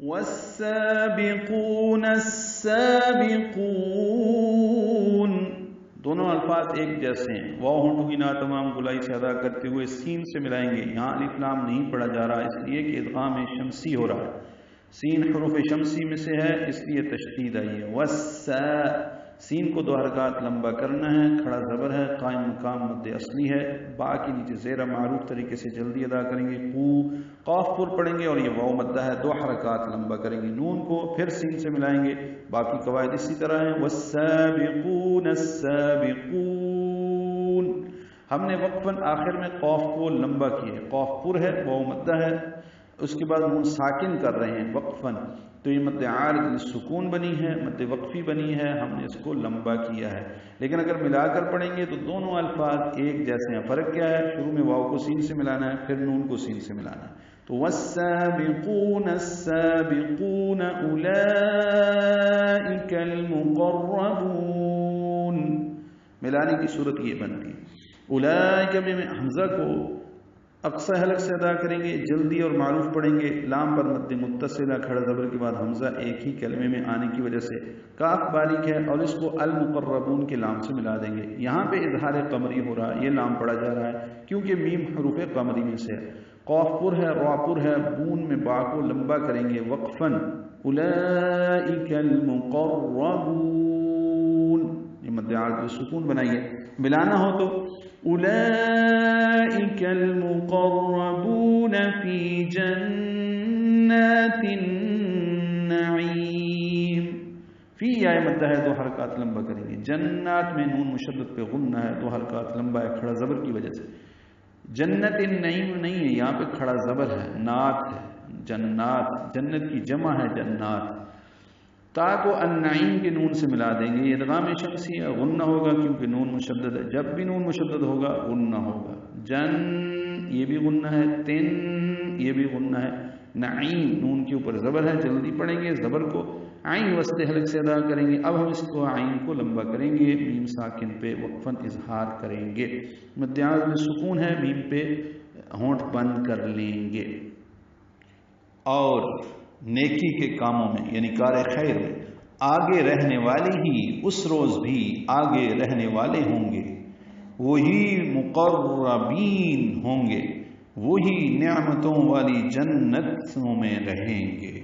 والسابقون السابقون، دونوں الفاظ ایک جیسے ہیں. واو ہونٹوں کی نا تمام گلائی سے ادا کرتے ہوئے سین سے ملائیں گے. یہاں الف لام نہیں پڑھا جا رہا اس لیے کہ ادغام شمسی ہو رہا ہے. سین حروف شمسی میں سے ہے اس لیے تشدید آئی ہے. سین کو 2 حرکات لمبا کرنا ہے. کھڑا زبر ہے، قائم مقام مد اصلی ہے. با کے نیچے زیرہ معروف طریقے سے جلدی ادا کریں گے. قاف پر پڑھیں گے اور یہ واو مدہ ہے. 2 حرکات لمبا کریں گے. نون کو پھر سین سے ملائیں گے. باقی قواعد اسی طرح ہیں. والسابقون السابقون. ہم نے وقفاً آخر میں قاف کو لمبا کیا ہے. قاف پر ہے، واو مدہ ہے، اس کے بعد نون ساکن کر رہے ہیں وقفاً، تو یہ مد عارض للسکون بنی ہے، مد وقفی بنی ہے. ہم نے اس کو لمبا کیا ہے. لیکن اگر ملا کر پڑھیں گے تو دونوں الفاظ ایک جیسے ہیں. فرق کیا ہے؟ شروع میں واو کو سین سے ملانا ہے، پھر نون کو سین سے ملانا ہے. تو والسابقون السابقون اولئک المقربون، ملانے کی صورت یہ بنتی ہے. اولئک میں حمزہ کو اقصی حلق سے ادا کریں گے، جلدی اور معروف پڑھیں گے. لام پر مد متصلہ کھڑا زبر کے بعد حمزہ ایک ہی کلمے میں آنے کی وجہ سے کاف باریک ہے اور اس کو المقربون کے لام سے ملا دیں گے. یہاں پہ اظہار قمری ہو رہا ہے، یہ لام پڑھا جا رہا ہے کیونکہ میم حروف قمری میں سے ہے. قاف پر ہے، را پر ہے، بون میں با کو لمبا کریں گے وقفاً. اولئک المقربون، یہ مد عارض سکون بنائیے. ملانا ہو تو اولئک المقربون فی جنات النعیم. فی یا مدہ ہے، 2 حرکات لمبا کریں گے. جنات میں نون مشدد پہ غنہ ہے، 2 حرکات لمبا ہے کھڑا زبر کی وجہ سے. جنت النعیم نہیں ہے، یہاں پہ کھڑا زبر ہے، نات ہے. جنات جنت کی جمع ہے جنات. تا کو النعیم کے نون سے ملا دیں گے. ادغام شمسی ہے، غنہ ہوگا کیونکہ نون مشدد ہے. جب بھی نون مشدد ہوگا غنہ ہوگا. جن یہ بھی غنہ ہے، تن یہ بھی غنہ ہے. نعیم نون کے اوپر زبر ہے، جلدی پڑھیں گے. زبر کو عین وسط حلق سے ادا کریں گے. اب ہم اس کو عین کو لمبا کریں گے، میم ساکن پہ وقفاً اظہار کریں گے. مد عارض میں سکون ہے، میم پہ ہونٹ بند کر لیں گے. اور نیکی کے کاموں میں یعنی کار خیر میں آگے رہنے والے ہی اس روز بھی آگے رہنے والے ہوں گے. وہی مقربین ہوں گے، وہی نعمتوں والی جنتوں میں رہیں گے.